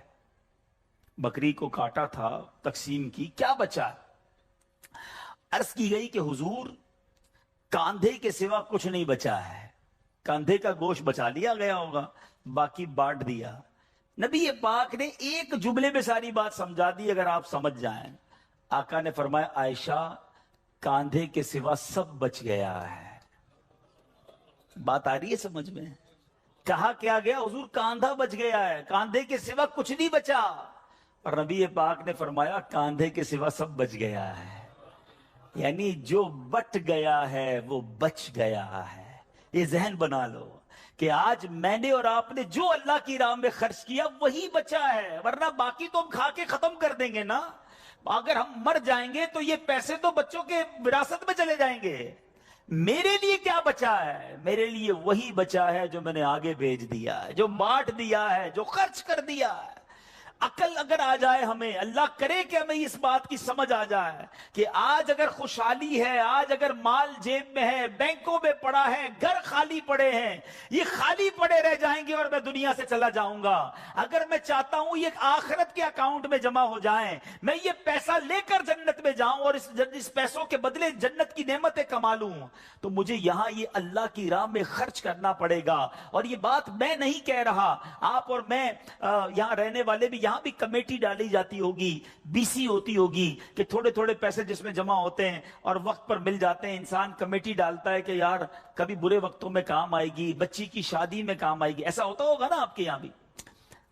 بکری کو کاٹا تھا, تقسیم کی, کیا بچا ہے؟ عرض کی گئی کہ حضور کاندھے کے سوا کچھ نہیں بچا ہے. کاندھے کا گوشت بچا لیا گیا ہوگا, باقی بانٹ دیا. نبی پاک نے ایک جملے میں ساری بات سمجھا دی, اگر آپ سمجھ جائیں. آقا نے فرمایا عائشہ کاندھے کے سوا سب بچ گیا ہے. بات آ رہی ہے سمجھ میں؟ کہا کیا گیا؟ حضور کاندھا بچ گیا ہے, کاندھے کے سوا کچھ نہیں بچا. اور نبی پاک نے فرمایا کاندھے کے سوا سب بچ گیا ہے. یعنی جو بٹ گیا ہے وہ بچ گیا ہے. یہ ذہن بنا لو کہ آج میں نے اور آپ نے جو اللہ کی راہ میں خرچ کیا وہی بچا ہے, ورنہ باقی تو ہم کھا کے ختم کر دیں گے نا. اگر ہم مر جائیں گے تو یہ پیسے تو بچوں کے وراثت میں چلے جائیں گے. میرے لیے کیا بچا ہے؟ میرے لیے وہی بچا ہے جو میں نے آگے بھیج دیا ہے, جو بانٹ دیا ہے, جو خرچ کر دیا ہے. عقل اگر آ جائے ہمیں, اللہ کرے کہ ہمیں اس بات کی سمجھ آ جائے کہ آج اگر خوشحالی ہے, آج اگر مال جیب میں ہے, بینکوں میں پڑا ہے, گھر خالی پڑے ہیں, یہ خالی پڑے رہ جائیں گے اور میں دنیا سے چلا جاؤں گا. اگر میں چاہتا ہوں یہ آخرت کے اکاؤنٹ میں جمع ہو جائیں, میں یہ پیسہ لے کر جنت میں جاؤں اور اس پیسوں کے بدلے جنت کی نعمتیں کما لوں, تو مجھے یہاں یہ اللہ کی راہ میں خرچ کرنا پڑے گا. اور یہ بات میں نہیں کہہ رہا, آپ اور میں یہاں رہنے والے بھی, یہاں بھی کمیٹی ڈالی جاتی ہوگی, بی سی ہوتی ہوگی کہ تھوڑے تھوڑے پیسے جس میں جمع ہوتے ہیں اور وقت پر مل جاتے ہیں. انسان کمیٹی ڈالتا ہے کہ یار کبھی برے وقتوں میں کام آئے گی, بچی کی شادی میں کام آئے گی. ایسا ہوتا ہوگا نا آپ کے یہاں بھی.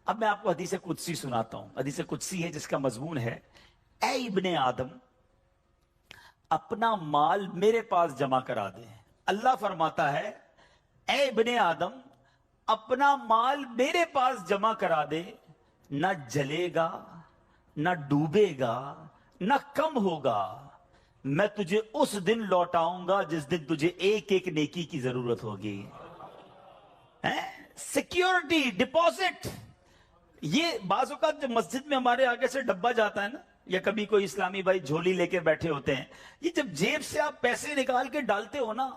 اب میں آپ کو حدیث قدسی سناتا ہوں. حدیث قدسی ہے جس کا مضمون ہے اے ابن آدم اپنا مال میرے پاس جمع کرا دے. اللہ فرماتا ہے اے ابن آدم اپنا مال میرے پاس جمع کرا دے, نہ جلے گا, نہ ڈوبے گا, نہ کم ہوگا. میں تجھے اس دن لوٹاؤں گا جس دن تجھے ایک ایک نیکی کی ضرورت ہوگی. Security deposit. یہ بعض اوقات جو مسجد میں ہمارے آگے سے ڈبہ جاتا ہے نا, یا کبھی کوئی اسلامی بھائی جھولی لے کے بیٹھے ہوتے ہیں, یہ جب جیب سے آپ پیسے نکال کے ڈالتے ہو نا,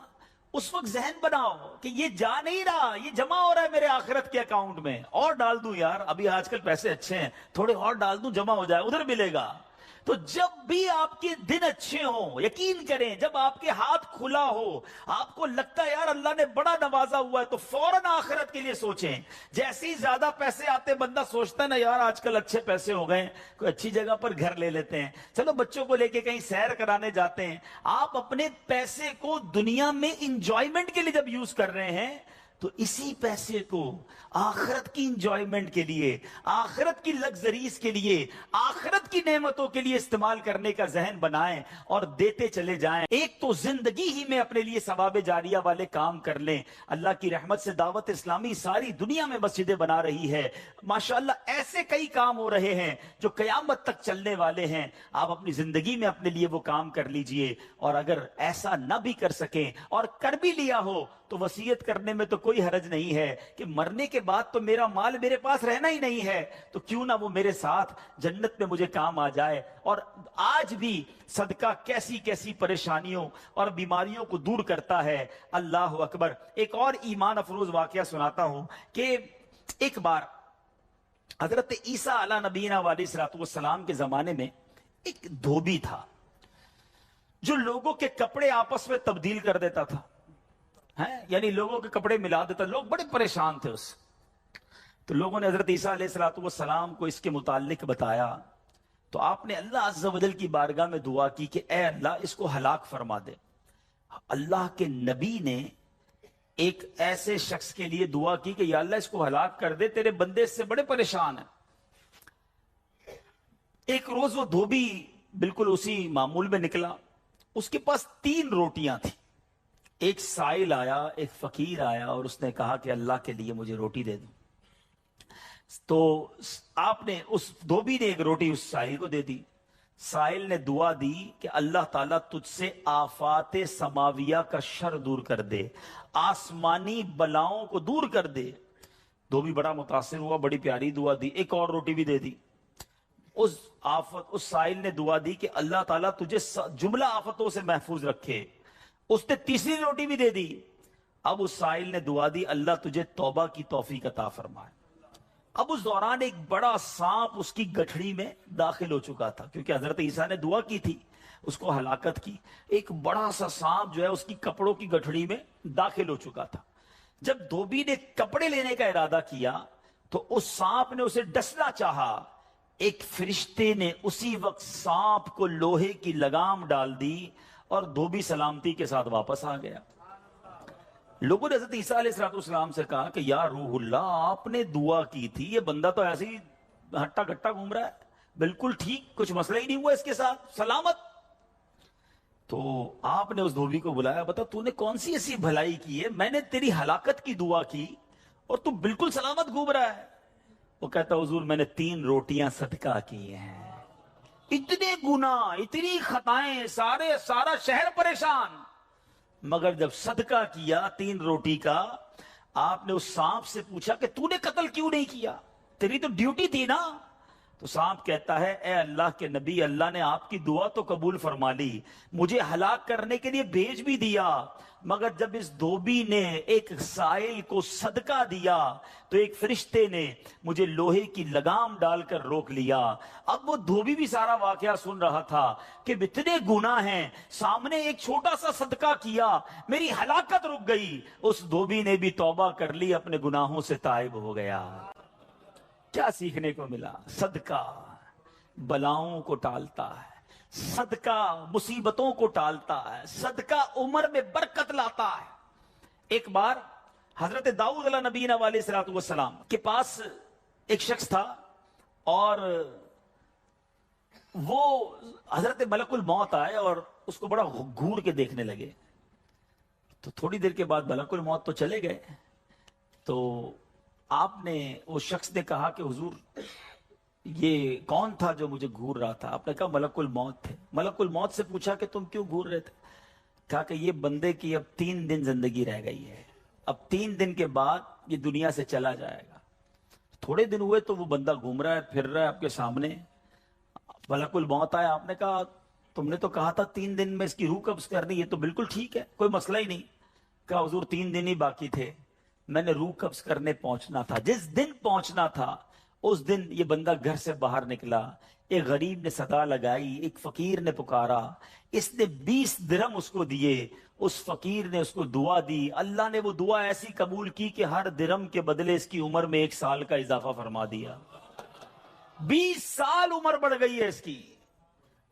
اس وقت ذہن بناؤ کہ یہ جا نہیں رہا, یہ جمع ہو رہا ہے میرے آخرت کے اکاؤنٹ میں. اور ڈال دوں یار, ابھی آج کل پیسے اچھے ہیں, تھوڑے اور ڈال دوں, جمع ہو جائے, ادھر ملے گا. تو جب بھی آپ کے دن اچھے ہوں, یقین کریں جب آپ کے ہاتھ کھلا ہو, آپ کو لگتا ہے یار اللہ نے بڑا نوازا ہوا ہے, تو فوراً آخرت کے لیے سوچیں. جیسے ہی زیادہ پیسے آتے بندہ سوچتا ہے نا یار آج کل اچھے پیسے ہو گئے, کوئی اچھی جگہ پر گھر لے لیتے ہیں, چلو بچوں کو لے کے کہیں سیر کرانے جاتے ہیں. آپ اپنے پیسے کو دنیا میں انجوائمنٹ کے لیے جب یوز کر رہے ہیں تو اسی پیسے کو آخرت کی انجوائمنٹ کے لیے, آخرت کی لگزریز کے لیے, آخرت کی نعمتوں کے لیے استعمال کرنے کا ذہن بنائیں اور دیتے چلے جائیں. ایک تو زندگی ہی میں اپنے لیے ثواب جاریہ والے کام کر لیں. اللہ کی رحمت سے دعوت اسلامی ساری دنیا میں مسجدیں بنا رہی ہے ماشاءاللہ. ایسے کئی کام ہو رہے ہیں جو قیامت تک چلنے والے ہیں. آپ اپنی زندگی میں اپنے لیے وہ کام کر لیجئے. اور اگر ایسا نہ بھی کر سکیں اور کر بھی لیا ہو تو وصیت کرنے میں تو کوئی حرج نہیں ہے کہ مرنے کے بعد تو میرا مال میرے پاس رہنا ہی نہیں ہے, تو کیوں نہ وہ میرے ساتھ جنت میں مجھے کام آ جائے. اور آج بھی صدقہ کیسی کیسی پریشانیوں اور بیماریوں کو دور کرتا ہے. اللہ اکبر. ایک اور ایمان افروز واقعہ سناتا ہوں کہ ایک بار حضرت عیسیٰ علیہ نبینا علیہ الصلوۃ والسلام کے زمانے میں ایک دھوبی تھا جو لوگوں کے کپڑے آپس میں تبدیل کر دیتا تھا. یعنی لوگوں کے کپڑے ملا دیتا. لوگ بڑے پریشان تھے اس. تو لوگوں نے حضرت عیسیٰ علیہ الصلوۃ والسلام کو اس کے متعلق بتایا. تو آپ نے اللہ عز و جل کی بارگاہ میں دعا کی کہ اے اللہ اس کو ہلاک فرما دے. اللہ کے نبی نے ایک ایسے شخص کے لیے دعا کی کہ یا اللہ اس کو ہلاک کر دے, تیرے بندے اس سے بڑے پریشان ہیں. ایک روز وہ دھوبی بالکل اسی معمول میں نکلا، اس کے پاس 3 روٹیاں تھیں. ایک سائل آیا، ایک فقیر آیا اور اس نے کہا کہ اللہ کے لیے مجھے روٹی دے دو. تو آپ نے اس دھوبی نے ایک روٹی اس سائل کو دے دی. سائل نے دعا دی کہ اللہ تعالیٰ تجھ سے آفات سماویہ کا شر دور کر دے، آسمانی بلاؤں کو دور کر دے. دھوبی بڑا متاثر ہوا، بڑی پیاری دعا دی. ایک اور روٹی بھی دے دی. اس سائل نے دعا دی کہ اللہ تعالیٰ تجھے جملہ آفتوں سے محفوظ رکھے. اس نے تیسری روٹی بھی دے دی. اب اس سائل نے دعا دی اللہ تجھے توبہ کی توفیق عطا فرمائے. اب اس دوران ایک بڑا سانپ اس کی گٹھڑی میں داخل ہو چکا تھا، کیونکہ حضرت عیسیٰ نے دعا کی تھی اس کو ہلاکت کی. ایک بڑا سا سانپ جو ہے اس کی کپڑوں کی گٹھڑی میں داخل ہو چکا تھا. جب دھوبی نے کپڑے لینے کا ارادہ کیا تو اس سانپ نے اسے ڈسنا چاہا. ایک فرشتے نے اسی وقت سانپ کو لوہے کی لگام ڈال دی اور دھوبی سلامتی کے ساتھ واپس آ گیا. لوگوں نے حضرت عیسیٰ علیہ السلام سے کہا کہ یا روح اللہ، آپ نے دعا کی تھی، یہ بندہ تو ایسے ہی ہٹا گٹا گھوم رہا ہے، بالکل ٹھیک، کچھ مسئلہ ہی نہیں ہوا اس کے ساتھ، سلامت. تو آپ نے اس دھوبی کو بلایا، بتا تو نے کون سی ایسی بھلائی کی ہے، میں نے تیری ہلاکت کی دعا کی اور تو بالکل سلامت گھوم رہا ہے. وہ کہتا حضور میں نے 3 روٹیاں صدقہ کی ہیں. اتنے گناہ، اتنی خطائیں، سارا شہر پریشان، مگر جب صدقہ کیا 3 روٹی کا، آپ نے اس سانپ سے پوچھا کہ تو نے قتل کیوں نہیں کیا، تیری تو ڈیوٹی تھی نا. تو سانپ کہتا ہے اے اللہ کے نبی، اللہ نے آپ کی دعا تو قبول فرما لی، مجھے ہلاک کرنے کے لیے بھیج بھی دیا، مگر جب اس دھوبی نے ایک سائل کو صدقہ دیا تو ایک فرشتے نے مجھے لوہے کی لگام ڈال کر روک لیا. اب وہ دھوبی بھی سارا واقعہ سن رہا تھا کہ اتنے گناہ ہیں، سامنے ایک چھوٹا سا صدقہ کیا، میری ہلاکت رک گئی. اس دھوبی نے بھی توبہ کر لی، اپنے گناہوں سے تائب ہو گیا. کیا سیکھنے کو ملا؟ صدقہ بلاؤں کو ٹالتا ہے، صدقہ مصیبتوں کو ٹالتا ہے، صدقہ عمر میں برکت لاتا ہے. ایک بار حضرت داؤد علیہ نبینا علیہ السلام کے پاس ایک شخص تھا اور وہ حضرت ملک الموت آئے اور اس کو بڑا گھور کے دیکھنے لگے. تو تھوڑی دیر کے بعد ملک الموت تو چلے گئے. تو آپ نے اس شخص نے کہا کہ حضور یہ کون تھا جو مجھے گھور رہا تھا؟ آپ نے کہا ملک الموت تھے. ملک الموت سے پوچھا کہ تم کیوں گھور رہے تھے؟ کہا کہ یہ بندے کی اب 3 دن زندگی رہ گئی ہے، اب 3 دن کے بعد یہ دنیا سے چلا جائے گا. تھوڑے دن ہوئے تو وہ بندہ گھوم رہا ہے، پھر رہا ہے آپ کے سامنے. ملک الموت آیا، آپ نے کہا تم نے تو کہا تھا 3 دن میں اس کی روح قبض کرنی، یہ تو بالکل ٹھیک ہے، کوئی مسئلہ ہی نہیں. کہا حضور 3 دن ہی باقی تھے، میں نے روح قبض کرنے پہنچنا تھا. جس دن پہنچنا تھا اس دن یہ بندہ گھر سے باہر نکلا. ایک غریب نے صدا لگائی، ایک فقیر نے پکارا، اس نے 20 درہم اس کو دیے. اس فقیر نے اس کو دعا دی، اللہ نے وہ دعا ایسی قبول کی کہ ہر درہم کے بدلے اس کی عمر میں 1 سال کا اضافہ فرما دیا. 20 سال عمر بڑھ گئی ہے اس کی.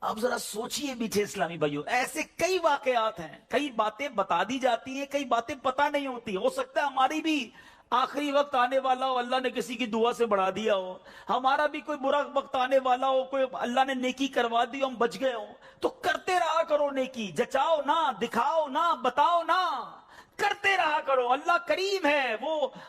اب ذرا سوچئے میٹھے اسلامی بھائیوں، ایسے کئی واقعات ہیں، کئی باتیں بتا دی جاتی ہیں، کئی باتیں پتہ نہیں ہوتی. ہو سکتا ہے ہماری بھی آخری وقت آنے والا ہو، اللہ نے کسی کی دعا سے بڑھا دیا ہو، ہمارا بھی کوئی برا وقت آنے والا ہو، کوئی اللہ نے نیکی کروا دی، ہم بچ گئے ہوں. تو کرتے رہا کرو نیکی، جچاؤ نہ، دکھاؤ نہ، بتاؤ نہ، کرتے رہا کرو. اللہ کریم ہے،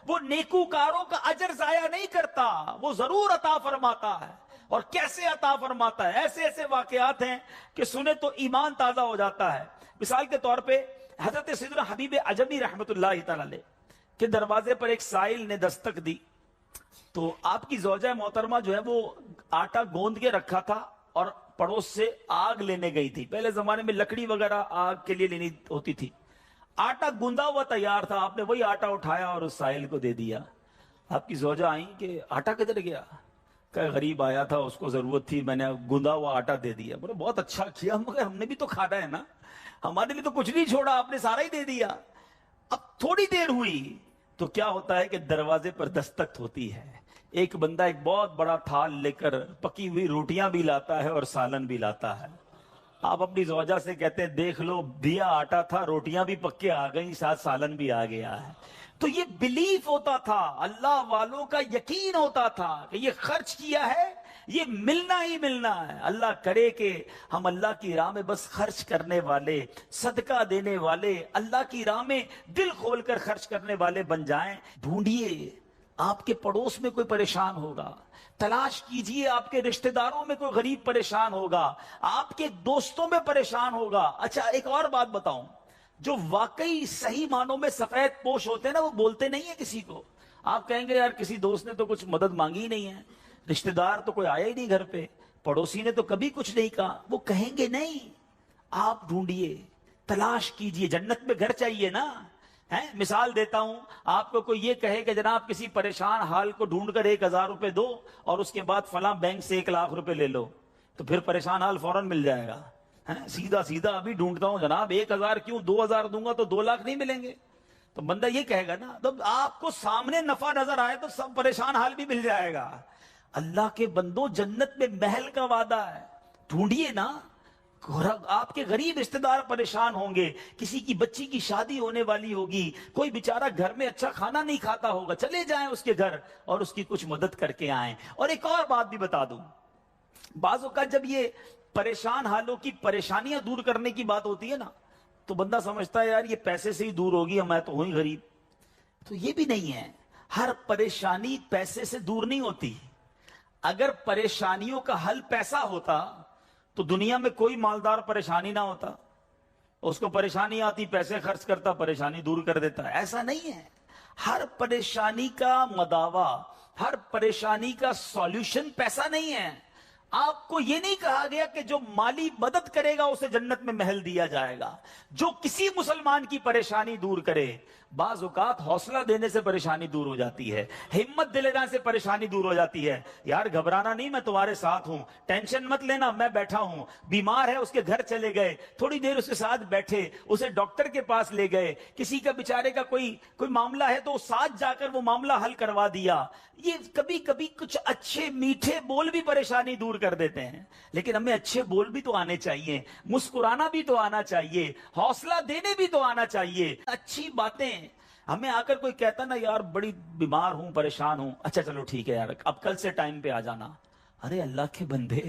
وہ نیکوکاروں کا اجر ضائع نہیں کرتا، وہ ضرور عطا فرماتا ہے. اور کیسے عطا فرماتا ہے؟ ایسے ایسے واقعات ہیں کہ سنے تو ایمان تازہ ہو جاتا ہے. مثال کے طور پہ حضرت سیدنا حبیب عجمی رحمت اللہ تعالی علیہ کے دروازے پر ایک سائل نے دستک دی. تو آپ کی زوجہ محترمہ جو ہے وہ آٹا گوندھ کے رکھا تھا اور پڑوس سے آگ لینے گئی تھی. پہلے زمانے میں لکڑی وغیرہ آگ کے لیے لینی ہوتی تھی. آٹا گوندا ہوا تیار تھا، آپ نے وہی آٹا اٹھایا اور اس سائل کو دے دیا. آپ کی زوجہ آئیں کہ آٹا کدھر گیا؟ کہ غریب آیا تھا، اس کو ضرورت تھی، میں نے گوندا ہوا آٹا دے دیا. بولے بہت اچھا کیا، مگر ہم نے بھی تو کھانا ہے نا، ہمارے لیے تو کچھ نہیں چھوڑا، آپ نے سارا ہی دے دیا. اب تھوڑی دیر ہوئی تو کیا ہوتا ہے کہ دروازے پر دستک ہوتی ہے. ایک بندہ ایک بہت بڑا تھال لے کر پکی ہوئی روٹیاں بھی لاتا ہے اور سالن بھی لاتا ہے. آپ اپنی زوجہ سے کہتے ہیں دیکھ لو، دیا آٹا تھا، روٹیاں بھی پکے آ گئی، ساتھ سالن بھی آ گیا ہے. تو یہ بلیف ہوتا تھا، اللہ والوں کا یقین ہوتا تھا کہ یہ خرچ کیا ہے، یہ ملنا ہی ملنا ہے. اللہ کرے کہ ہم اللہ کی راہ میں بس خرچ کرنے والے، صدقہ دینے والے، اللہ کی راہ میں دل کھول کر خرچ کرنے والے بن جائیں. ڈھونڈیے آپ کے پڑوس میں کوئی پریشان ہوگا، تلاش کیجئے آپ کے رشتہ داروں میں کوئی غریب پریشان ہوگا، آپ کے دوستوں میں پریشان ہوگا. اچھا ایک اور بات بتاؤں، جو واقعی صحیح معنوں میں سفید پوش ہوتے ہیں نا، وہ بولتے نہیں ہیں کسی کو. آپ کہیں گے یار کسی دوست نے تو کچھ مدد مانگی ہی نہیں ہے، رشتہ دار تو کوئی آیا ہی نہیں گھر پہ، پڑوسی نے تو کبھی کچھ نہیں کہا. وہ کہیں گے نہیں. آپ ڈھونڈیے، تلاش کیجئے. جنت میں گھر چاہیے نا. مثال دیتا ہوں، آپ کو کوئی یہ کہے کہ جناب کسی پریشان حال کو ڈھونڈ کر 1000 روپے دو اور اس کے بعد فلاں بینک سے 1 لاکھ روپے لے لو، تو پھر پریشان حال فوراً مل جائے گا. سیدھا سیدھا ابھی ڈھونڈتا ہوں جناب 1000 کیوں، 2000 دوں گا تو 2 لاکھ نہیں ملیں گے. تو بندہ یہ کہے گا نا. تو آپ کو سامنے نفع نظر آئے تو سب پریشان حال بھی مل جائے گا. اللہ کے بندوں، جنت میں محل کا وعدہ ہے، ڈھونڈیے نا. آپ کے غریب رشتہ دار پریشان ہوں گے، کسی کی بچی کی شادی ہونے والی ہوگی، کوئی بیچارہ گھر میں اچھا کھانا نہیں کھاتا ہوگا، چلے جائیں اس کے گھر اور اس کی کچھ مدد کر کے آئیں. اور ایک اور بات بھی بتا دوں، بعض اوقات جب یہ پریشان حالوں کی پریشانیاں دور کرنے کی بات ہوتی ہے نا، تو بندہ سمجھتا ہے یار یہ پیسے سے ہی دور ہوگی، میں تو ہوں ہی غریب. تو یہ بھی نہیں ہے. ہر پریشانی پیسے سے دور نہیں ہوتی. اگر پریشانیوں کا حل پیسہ ہوتا تو دنیا میں کوئی مالدار پریشانی نہ ہوتا. اس کو پریشانی آتی، پیسے خرچ کرتا، پریشانی دور کر دیتا. ایسا نہیں ہے. ہر پریشانی کا مداوا، ہر پریشانی کا سولوشن پیسہ نہیں ہے. آپ کو یہ نہیں کہا گیا کہ جو مالی مدد کرے گا اسے جنت میں محل دیا جائے گا. جو کسی مسلمان کی پریشانی دور کرے، بعض اوقات حوصلہ دینے سے پریشانی دور ہو جاتی ہے، ہمت دلانے سے پریشانی دور ہو جاتی ہے. یار گھبرانا نہیں، میں تمہارے ساتھ ہوں، ٹینشن مت لینا، میں بیٹھا ہوں. بیمار ہے اس کے گھر چلے گئے، تھوڑی دیر اس کے ساتھ بیٹھے، اسے ڈاکٹر کے پاس لے گئے. کسی کا بیچارے کا کوئی معاملہ ہے تو ساتھ جا کر وہ معاملہ حل کروا دیا. یہ کبھی کبھی کچھ اچھے میٹھے بول بھی پریشانی دور کر دیتے ہیں. لیکن ہمیں اچھے بول بھی تو آنے چاہیے، مسکرانا بھی تو آنا چاہیے، حوصلہ دینے بھی تو آنا چاہیے. اچھی باتیں. ہمیں آ کر کوئی کہتا نا یار بڑی بیمار ہوں، پریشان ہوں، اچھا چلو ٹھیک ہے یار اب کل سے ٹائم پہ آ جانا. ارے اللہ کے بندے،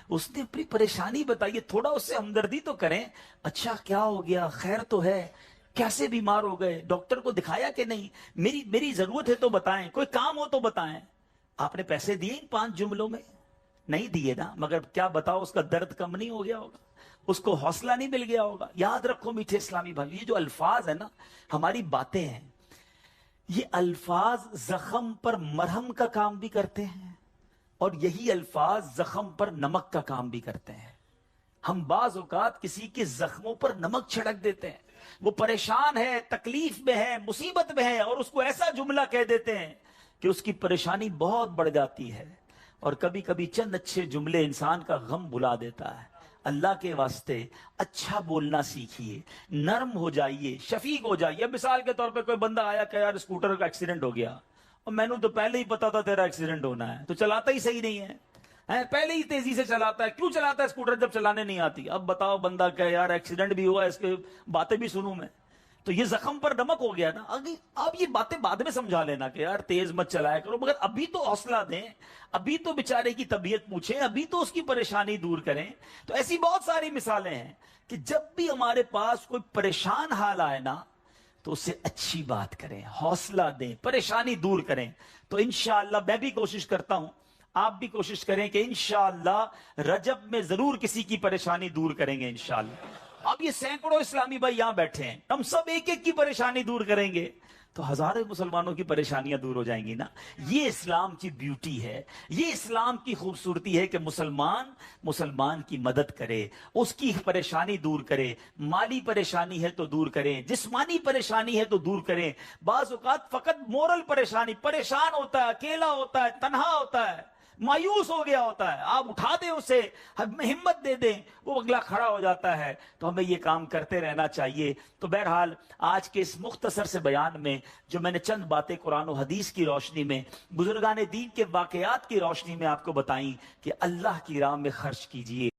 اس نے اپنی پریشانی بتائیے، تھوڑا اس سے ہمدردی تو کریں. اچھا کیا ہو گیا، خیر تو ہے، کیسے بیمار ہو گئے، ڈاکٹر کو دکھایا کہ نہیں، میری ضرورت ہے تو بتائیں، کوئی کام ہو تو بتائیں. آپ نے پیسے دیے 5 جملوں میں؟ نہیں دیے نا، مگر کیا بتاؤ اس کا درد کم نہیں ہو گیا ہوگا، اس کو حوصلہ نہیں مل گیا ہوگا. یاد رکھو میٹھے اسلامی بھائی، یہ جو الفاظ ہیں نا، ہماری باتیں ہیں، یہ الفاظ زخم پر مرہم کا کام بھی کرتے ہیں اور یہی الفاظ زخم پر نمک کا کام بھی کرتے ہیں. ہم بعض اوقات کسی کے زخموں پر نمک چھڑک دیتے ہیں، وہ پریشان ہے، تکلیف میں ہے، مصیبت میں ہے، اور اس کو ایسا جملہ کہہ دیتے ہیں کہ اس کی پریشانی بہت بڑھ جاتی ہے. اور کبھی کبھی چند اچھے جملے انسان کا غم بھلا دیتا ہے. اللہ کے واسطے اچھا بولنا سیکھیے، نرم ہو جائیے، شفیق ہو جائیے. مثال کے طور پہ کوئی بندہ آیا کہ یار اسکوٹر کا ایکسیڈنٹ ہو گیا، اور میں نے تو پہلے ہی پتا تھا تیرا ایکسیڈنٹ ہونا ہے، تو چلاتا ہی صحیح نہیں ہے، پہلے ہی تیزی سے چلاتا ہے. کیوں چلاتا ہے اسکوٹر جب چلانے نہیں آتی؟ اب بتاؤ بندہ کہ یار ایکسیڈنٹ بھی ہوا، اس کے باتیں بھی سنوں میں، تو یہ زخم پر نمک ہو گیا نا. آپ یہ باتیں بعد میں سمجھا لینا کہ یار تیز مت چلایا کرو، مگر ابھی تو حوصلہ دیں، ابھی تو بیچارے کی طبیعت پوچھیں، ابھی تو اس کی پریشانی دور کریں. تو ایسی بہت ساری مثالیں ہیں کہ جب بھی ہمارے پاس کوئی پریشان حال آئے نا، تو اسے اچھی بات کریں، حوصلہ دیں، پریشانی دور کریں. تو انشاءاللہ میں بھی کوشش کرتا ہوں، آپ بھی کوشش کریں کہ انشاءاللہ رجب میں ضرور کسی کی پریشانی دور کریں گے انشاءاللہ. اب یہ سینکڑوں اسلامی بھائی یہاں بیٹھے ہیں، ہم سب ایک ایک کی پریشانی دور کریں گے تو ہزاروں مسلمانوں کی پریشانیاں دور ہو جائیں گی نا. یہ اسلام کی بیوٹی ہے، یہ اسلام کی خوبصورتی ہے کہ مسلمان کی مدد کرے، اس کی پریشانی دور کرے. مالی پریشانی ہے تو دور کریں، جسمانی پریشانی ہے تو دور کریں. بعض اوقات فقط مورل پریشانی، پریشان ہوتا ہے، اکیلا ہوتا ہے، تنہا ہوتا ہے، مایوس ہو گیا ہوتا ہے، آپ اٹھا دیں اسے، ہمت دے دیں، وہ اگلا کھڑا ہو جاتا ہے. تو ہمیں یہ کام کرتے رہنا چاہیے. تو بہرحال آج کے اس مختصر سے بیان میں جو میں نے چند باتیں قرآن و حدیث کی روشنی میں، بزرگان دین کے واقعات کی روشنی میں آپ کو بتائیں کہ اللہ کی راہ میں خرچ کیجئے.